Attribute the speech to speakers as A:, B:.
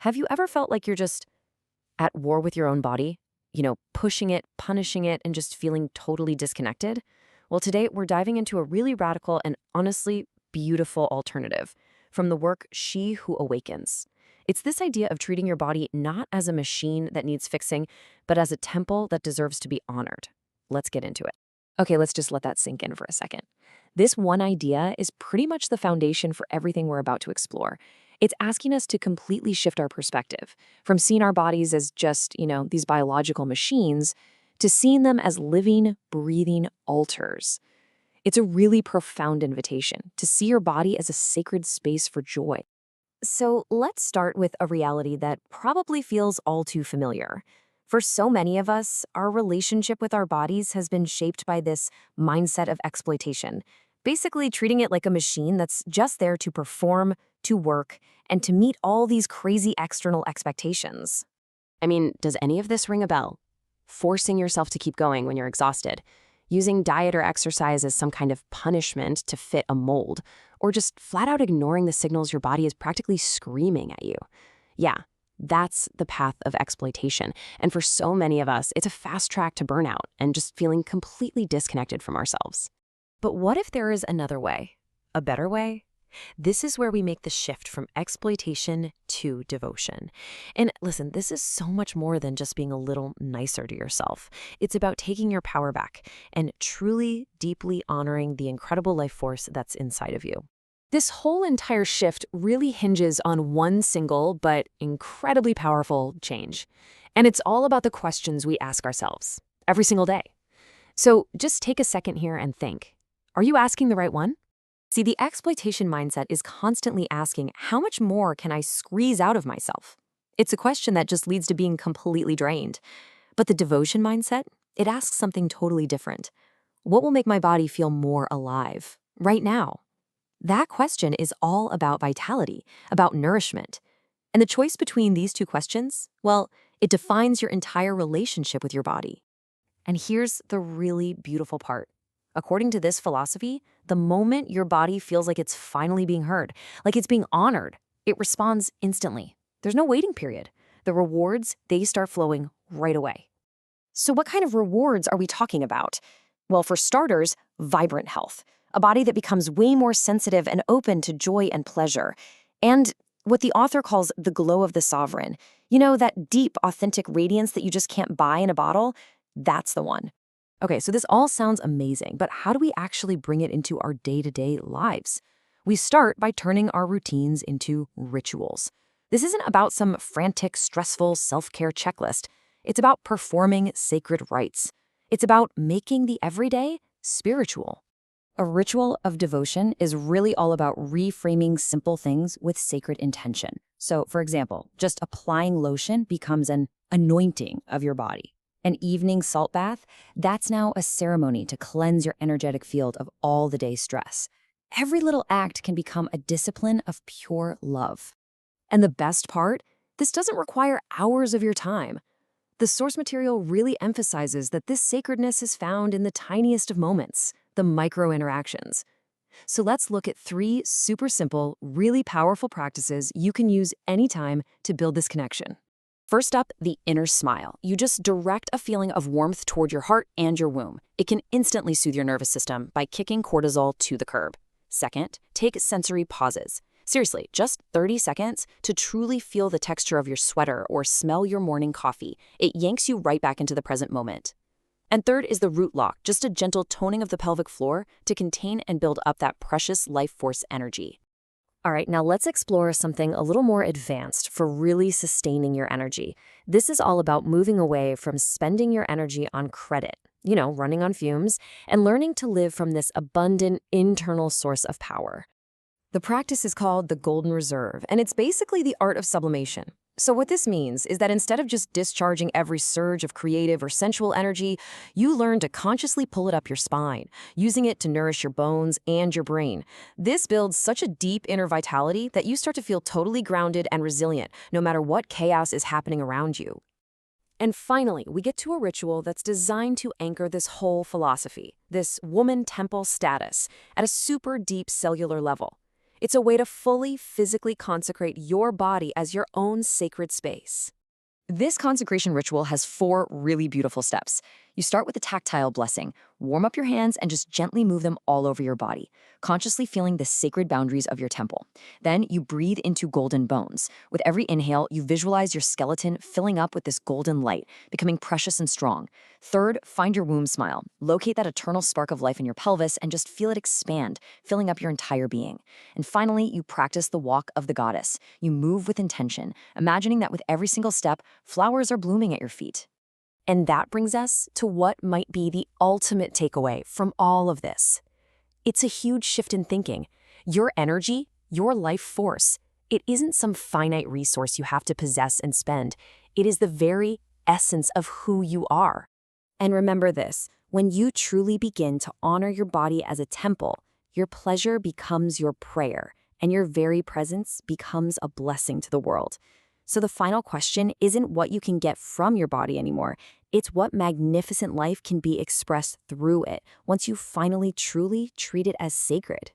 A: Have you ever felt like you're just at war with your own body? Pushing it, punishing it, and just feeling totally disconnected? Well, today we're diving into a really radical and honestly beautiful alternative from the work She Who Awakens. It's this idea of treating your body not as a machine that needs fixing, but as a temple that deserves to be honored. Let's get into it. Okay, let's just let that sink in for a second. This one idea is pretty much the foundation for everything we're about to explore. It's asking us to completely shift our perspective from seeing our bodies as just, these biological machines to seeing them as living, breathing altars. It's a really profound invitation to see your body as a sacred space for joy. So let's start with a reality that probably feels all too familiar. For so many of us, our relationship with our bodies has been shaped by this mindset of exploitation, basically treating it like a machine that's just there to perform, to work, and to meet all these crazy external expectations. I mean, does any of this ring a bell? Forcing yourself to keep going when you're exhausted, using diet or exercise as some kind of punishment to fit a mold, or just flat out ignoring the signals your body is practically screaming at you. Yeah, that's the path of exploitation. And for so many of us, it's a fast track to burnout and just feeling completely disconnected from ourselves. But what if there is another way? A better way? This is where we make the shift from exploitation to devotion. And listen, this is so much more than just being a little nicer to yourself. It's about taking your power back and truly, deeply honoring the incredible life force that's inside of you. This whole entire shift really hinges on one single but incredibly powerful change. And it's all about the questions we ask ourselves every single day. So just take a second here and think. Are you asking the right one? See, the exploitation mindset is constantly asking, how much more can I squeeze out of myself? It's a question that just leads to being completely drained. But the devotion mindset, it asks something totally different. What will make my body feel more alive right now? That question is all about vitality, about nourishment. And the choice between these two questions, well, it defines your entire relationship with your body. And here's the really beautiful part. According to this philosophy, the moment your body feels like it's finally being heard, like it's being honored, it responds instantly. There's no waiting period. The rewards, they start flowing right away. So what kind of rewards are we talking about? Well, for starters, vibrant health, a body that becomes way more sensitive and open to joy and pleasure. And what the author calls the glow of the sovereign. That deep, authentic radiance that you just can't buy in a bottle? That's the one. Okay, so this all sounds amazing, but how do we actually bring it into our day-to-day lives? We start by turning our routines into rituals. This isn't about some frantic, stressful self-care checklist. It's about performing sacred rites. It's about making the everyday spiritual. A ritual of devotion is really all about reframing simple things with sacred intention. So, for example, just applying lotion becomes an anointing of your body. An evening salt bath, that's now a ceremony to cleanse your energetic field of all the day's stress. Every little act can become a discipline of pure love. And the best part, this doesn't require hours of your time. The source material really emphasizes that this sacredness is found in the tiniest of moments, the micro interactions. So let's look at 3 super simple, really powerful practices you can use anytime to build this connection. First up, the inner smile. You just direct a feeling of warmth toward your heart and your womb. It can instantly soothe your nervous system by kicking cortisol to the curb. Second, take sensory pauses. Seriously, just 30 seconds to truly feel the texture of your sweater or smell your morning coffee. It yanks you right back into the present moment. And third is the root lock, just a gentle toning of the pelvic floor to contain and build up that precious life force energy. All right, now let's explore something a little more advanced for really sustaining your energy. This is all about moving away from spending your energy on credit, running on fumes, and learning to live from this abundant internal source of power. The practice is called the Golden Reserve, and it's basically the art of sublimation. So what this means is that instead of just discharging every surge of creative or sensual energy, you learn to consciously pull it up your spine, using it to nourish your bones and your brain. This builds such a deep inner vitality that you start to feel totally grounded and resilient, no matter what chaos is happening around you. And finally, we get to a ritual that's designed to anchor this whole philosophy, this woman temple status, at a super deep cellular level.
B: It's a way to fully physically consecrate your body as your own sacred space.
A: This consecration ritual has 4 really beautiful steps. You start with a tactile blessing. Warm up your hands and just gently move them all over your body, consciously feeling the sacred boundaries of your temple. Then you breathe into golden bones. With every inhale, you visualize your skeleton filling up with this golden light, becoming precious and strong. Third, find your womb smile. Locate that eternal spark of life in your pelvis and just feel it expand, filling up your entire being. And finally, you practice the walk of the goddess. You move with intention, imagining that with every single step, flowers are blooming at your feet.
B: And that brings us to what might be the ultimate takeaway from all of this. It's a huge shift in thinking. Your energy, your life force, it isn't some finite resource you have to possess and spend. It is the very essence of who you are. And remember this, when you truly begin to honor your body as a temple, your pleasure becomes your prayer, and your very presence becomes a blessing to the world. So the final question isn't what you can get from your body anymore. It's what magnificent life can be expressed through it once you finally truly treat it as sacred.